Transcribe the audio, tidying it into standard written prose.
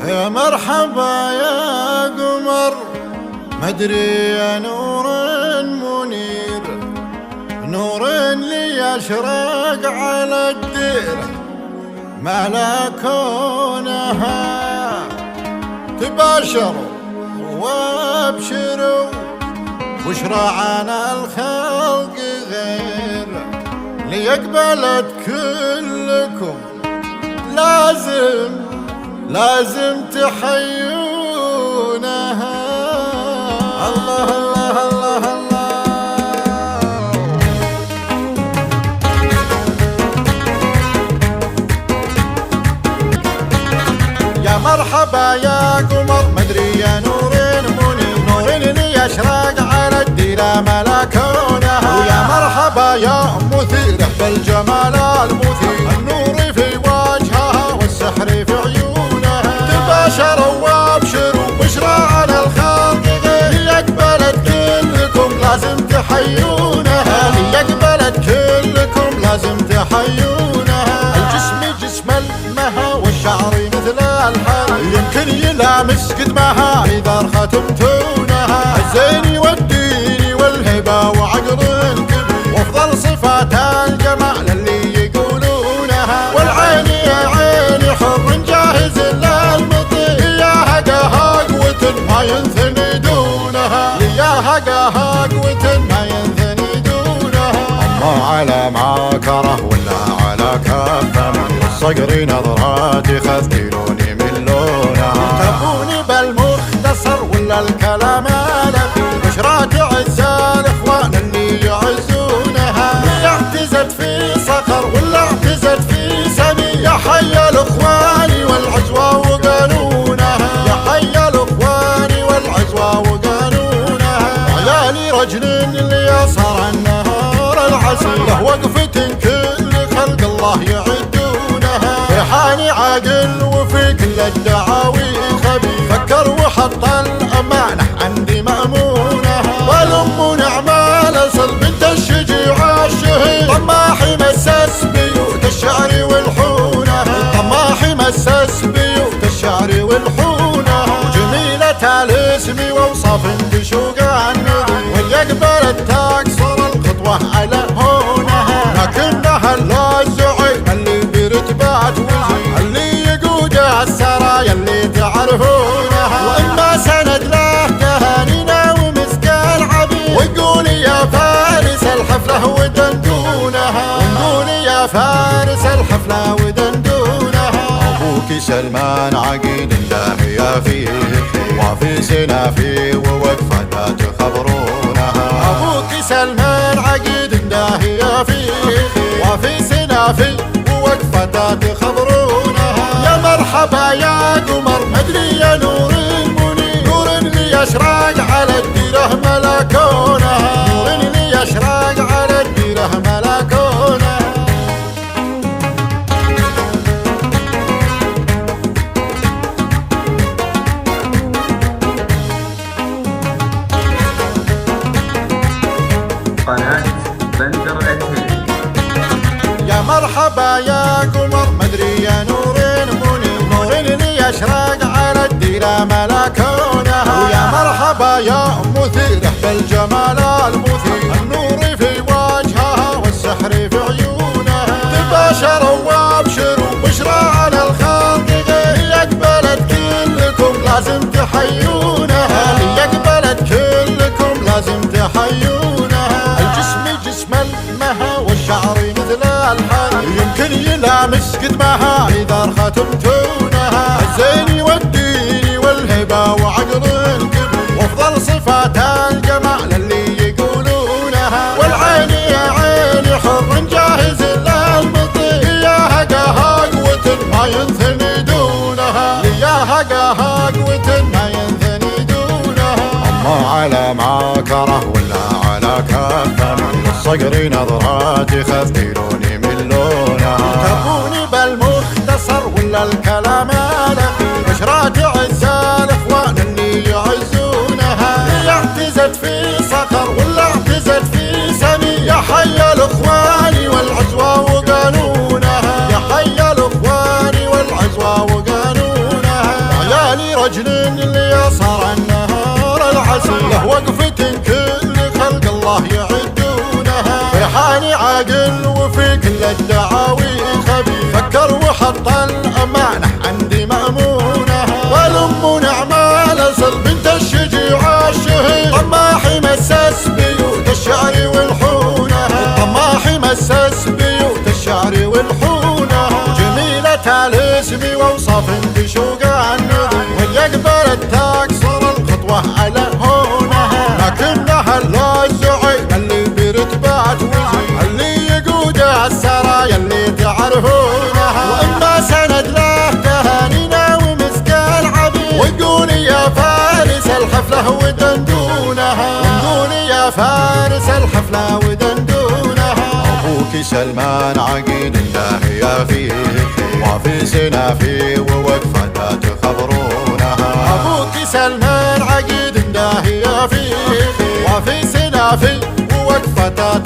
يا مرحبا يا قمر، مدري يا نور منير، نور لي يشرق على الديرة ملكونها. تباشروا وابشروا بشرى عن الخلق غير ليقبلت كلكم، لازم تحيونها. الله الله الله الله. يا مرحبا يا قمر، مدري يا نور منير، نور لي يشرق على الديرة ملكونها. ويا مرحبا يا مثيرة بالجمال المثير، النور في وجهها والسحر في عيونها. تباشروا وابشروا بشرى على الخلق غير ليقبلت كلكم، لازم تحيونها. ليقبلت كلكم لازم تحيونها. الجسم جسم المها والشعر مثل الحر، يمكن يلامس قدمها اذا ختمتونها. الزين والدين والهبه وعقل كبير، وافضل صفات الجمال اللي يقولونها. والعين يا عين حر جاهز للمطير، اياها قهوة ما ينثني دونها. اياها قهوة ما ينثني دونها. اما على معكره ولا على كفه، من الصقر نظراتي خذلوني من لونها. تبوني بالمختصر ولا الكلام الأخير، بشرى تعز الاخوان اللي يعزونها. اعتزت في صخر ولا اعتزت في سمي، يا حي الاخوان والعزوة وقانونها. يا حي الاخوان والعزوة وقانونها. عيالي رجل اليسار النهار العسير، له وقفة كل خلق الله يعدونها. ريحاني عاقل وفي كل الدعاوي خبير، فكر وحط الامانه عندي مامونها. والام نعمه الاصل بنت الشجيع الشهيد، طماحي مسس بيوت الشعر والحونه. طماحي مسس بيوت الشعر والحونه. جميله الاسم واوصاف بشوق النظير، واليقبل تكسر الخطوه على هونها. لكنها الزعيم اللي برتبات وزير، اللي يقود السرايا اللي تعرفونها. واما سند له تهانينا ومسك العبيد، وقولي يا فارس الحفله ودندونها. وقولي يا فارس الحفله ودندونها. ابوك سلمان عقيد داهيه فيه، وفي سنافي ووقفه تخبرونها. ابوك سلمان عقيد داهيه فيه، وفي سنافي ووقفه تخبرونها. يا مرحبا يا قمر، مدري يا نور منير، نور لي يشرق على الديره ملكونها. نور لي يشرق على الديره ملكونها. قناة بندر الهلال. يا مرحبا يا قمر، مدري يا نور منير، نور لي يشرق على الديرة ملكونها. ويا مرحبا يا مثيرة بالجمال المثير، النور في وجهها والسحر في عيونها. تباشروا وابشروا بشرى على الخلق غير ليقبلت كلكم، لازم تحيونها. ليقبلت كلكم لازم تحيونها. الجسم جسم المها والشعر مثل الحر، يمكن يلامس قدمها اذا ختمتونها. الزين والدين والهبه وعقل كبير، وافضل صفات الجمال اللي يقولونها. والعين يا عين حر جاهز للمطير، اياها قهوة ما ينثني دونها. اياها قهوة ما ينثني دونها. اما على معكره ولا على كفه، من الصقر نظراتي خذلوني من لونها. تبوني بالمختصر ولا الكلام الأخير، بشرى تعز الاخوان اللي يعزونها. اعتزت في صخر ولا اعتزت في سمي، يا حي الاخوان والعزوة وقانونها. يا حي الاخوان والعزوة وقانونها. الرجل اللي صار النهار العسل له وقفة كل خلق الله يعدونها، في حاني عاقل وفي كل الدعاوي خبير، فكر وحط الأمانة عندي مأمونها. والأم نعمة الأصل بنت الشجيع الشهير، طماحي مسس بيوت الشعر والحونها، طماحي مسس بيوت الشعر والحونها، جميلة الاسم ووصف بشوق النظر، واللي تكسر الخطوة على هونها، لكنها الزعيم اللي برتبات وزين، اللي يقود السرايا اللي تعرفونها، واما سند له تهانينا ومسك العبيد، ونقول يا فارس الحفلة ودندونها، ونقول يا فارس الحفلة ودندونها. ابوك سلمان عقيد الله يا فيه، وفي سنافي ووقفة تخبرونها، ابوك سلمان عقيد الله يا فيه، وفي سنافي ووقفة